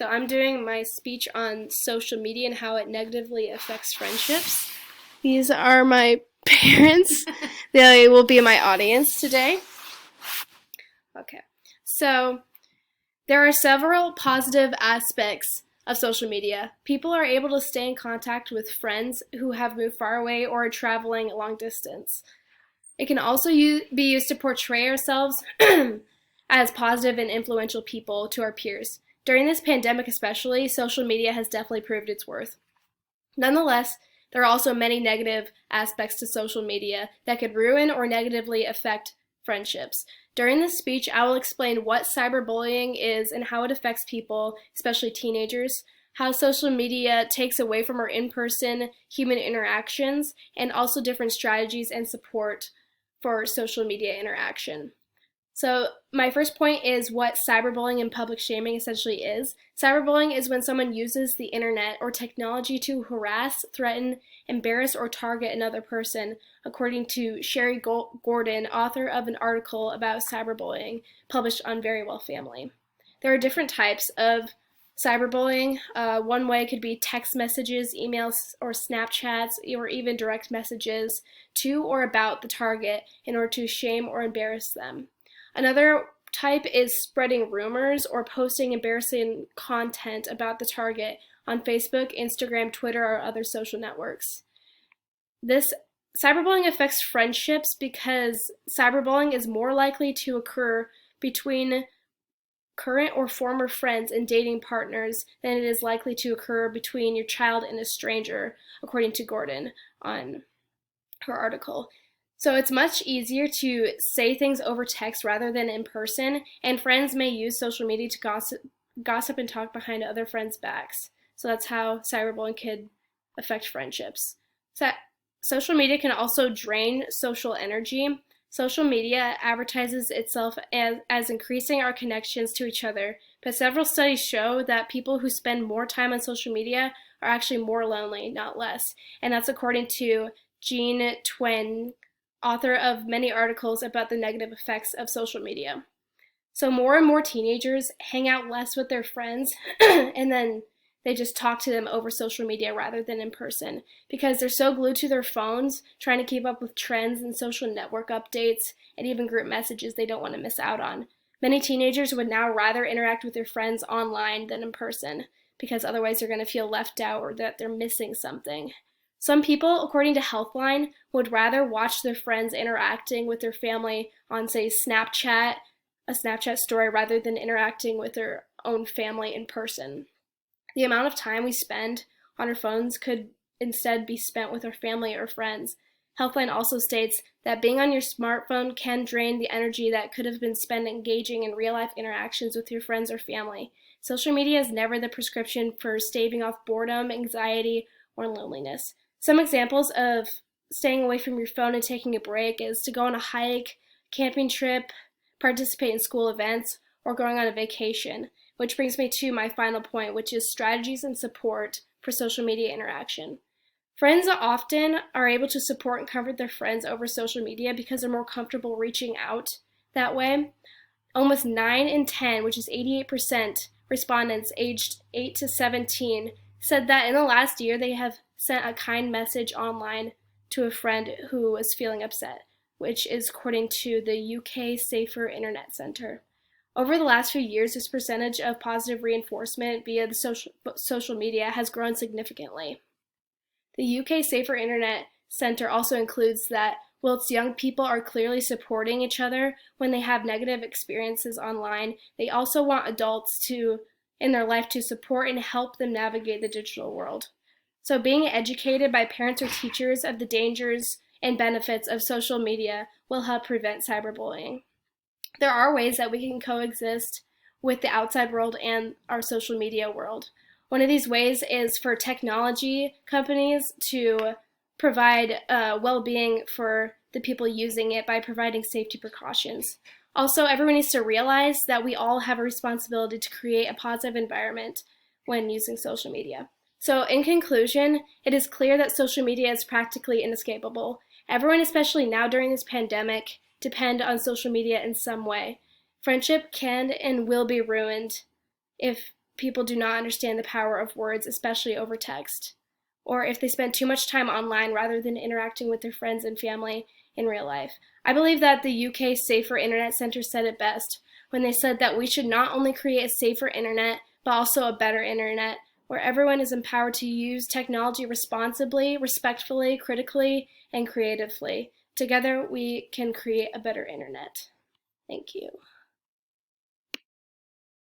So I'm doing my speech on social media and how it negatively affects friendships. These are my parents. They will be my audience today. Okay. So there are several positive aspects of social media. People are able to stay in contact with friends who have moved far away or are traveling long distance. It can also be used to portray ourselves as positive and influential people to our peers. During this pandemic especially, social media has definitely proved its worth. Nonetheless, there are also many negative aspects to social media that could ruin or negatively affect friendships. During this speech, I will explain what cyberbullying is and how it affects people, especially teenagers, how social media takes away from our in-person human interactions, and also different strategies and support for social media interaction. So my first point is what cyberbullying and public shaming essentially is. Cyberbullying is when someone uses the internet or technology to harass, threaten, embarrass, or target another person, according to Sherry Gordon, author of an article about cyberbullying published on Verywell Family. There are different types of cyberbullying. One way could be text messages, emails, or Snapchats, or even direct messages to or about the target in order to shame or embarrass them. Another type is spreading rumors or posting embarrassing content about the target on Facebook, Instagram, Twitter, or other social networks. This cyberbullying affects friendships because cyberbullying is more likely to occur between current or former friends and dating partners than it is likely to occur between your child and a stranger, according to Gordon on her article. So it's much easier to say things over text rather than in person, and friends may use social media to gossip and talk behind other friends' backs. So that's how cyberbullying could affect friendships. Social media can also drain social energy. Social media advertises itself as increasing our connections to each other, but several studies show that people who spend more time on social media are actually more lonely, not less. And that's according to Jean Twenge, author of many articles about the negative effects of social media. So more and more teenagers hang out less with their friends and then they just talk to them over social media rather than in person because they're so glued to their phones trying to keep up with trends and social network updates and even group messages they don't want to miss out on. Many teenagers would now rather interact with their friends online than in person because otherwise they're going to feel left out or that they're missing something. Some people, according to Healthline, would rather watch their friends interacting with their family on, say, Snapchat, a Snapchat story, rather than interacting with their own family in person. The amount of time we spend on our phones could instead be spent with our family or friends. Healthline also states that being on your smartphone can drain the energy that could have been spent engaging in real-life interactions with your friends or family. Social media is never the prescription for staving off boredom, anxiety, or loneliness. Some examples of staying away from your phone and taking a break is to go on a hike, camping trip, participate in school events, or going on a vacation, which brings me to my final point, which is strategies and support for social media interaction. Friends often are able to support and comfort their friends over social media because they're more comfortable reaching out that way. Almost 9 in 10, which is 88% respondents aged 8 to 17, said that in the last year they have sent a kind message online to a friend who was feeling upset, which is according to the UK Safer Internet Centre. Over the last few years, this percentage of positive reinforcement via the social media has grown significantly. The UK Safer Internet Centre also includes that whilst young people are clearly supporting each other when they have negative experiences online, they also want adults in their life to support and help them navigate the digital world. So being educated by parents or teachers of the dangers and benefits of social media will help prevent cyberbullying. There are ways that we can coexist with the outside world and our social media world. One of these ways is for technology companies to provide well-being for the people using it by providing safety precautions. Also, everyone needs to realize that we all have a responsibility to create a positive environment when using social media. So in conclusion, it is clear that social media is practically inescapable. Everyone, especially now during this pandemic, depend on social media in some way. Friendship can and will be ruined if people do not understand the power of words, especially over text, or if they spend too much time online rather than interacting with their friends and family in real life. I believe that the UK Safer Internet Center said it best when they said that we should not only create a safer internet, but also a better internet, where everyone is empowered to use technology responsibly, respectfully, critically, and creatively. Together, we can create a better internet. Thank you.